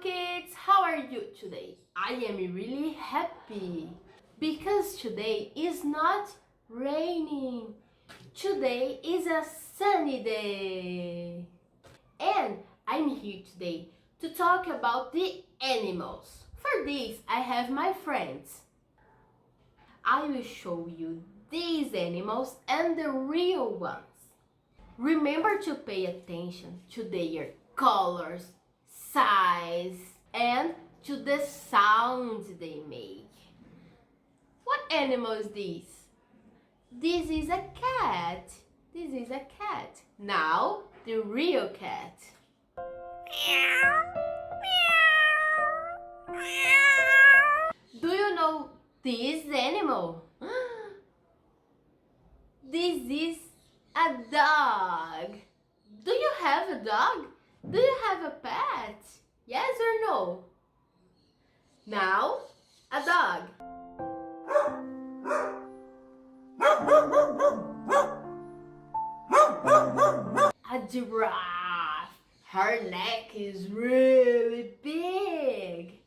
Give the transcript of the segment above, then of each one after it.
kids, how are you today? I am really happy because today is not raining. Today is a sunny day. And I'm here today to talk about the animals. For this, I have my friends. I will show you these animals and the real ones. Remember to pay attention to their colors, size, and to the sounds they make. What animal is this? This is a cat. This is a cat. Now, the real cat. Do you know this animal? This is a dog. Do you have a dog? Do you have a pet? Yes or no? Now, a dog. A giraffe. Her neck is really big.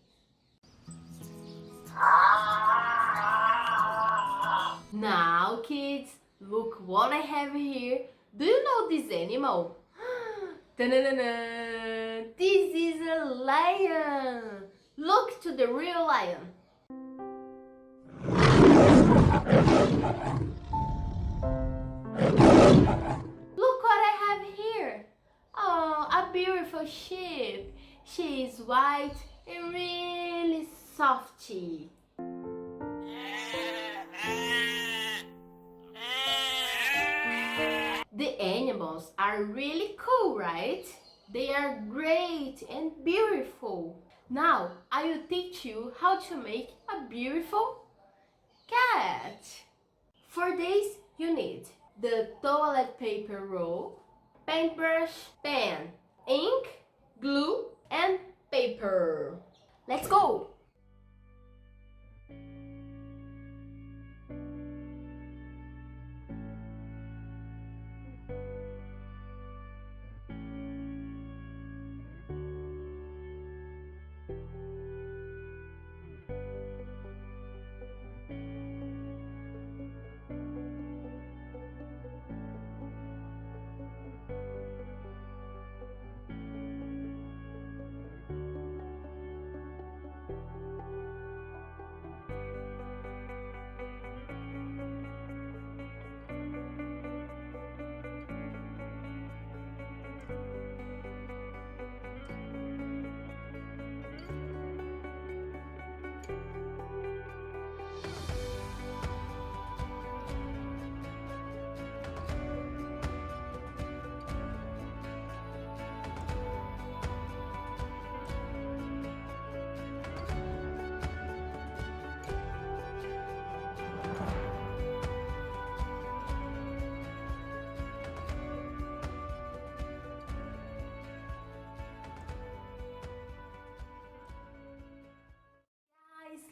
Now, kids, look what I have here. Do you know this animal? Ta-da-da-da. This is a lion. Look to the real lion. Look what I have here. Oh, a beautiful sheep. She is white and really softy. The animals are really cool, right? They are great and beautiful. Now, I will teach you how to make a beautiful cat. For this, you need the toilet paper roll, paintbrush, pen, ink, glue, and paper. Let's go!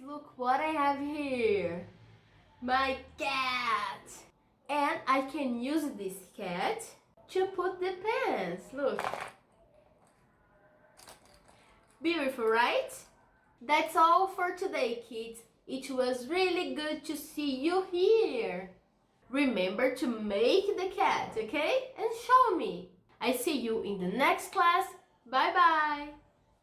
Look what I have here. My cat. And I can use this cat to put the pants. Look. Beautiful, right? That's all for today, kids. It was really good to see you here. Remember to make the cat, okay? And show me. I see you in the next class. Bye-bye.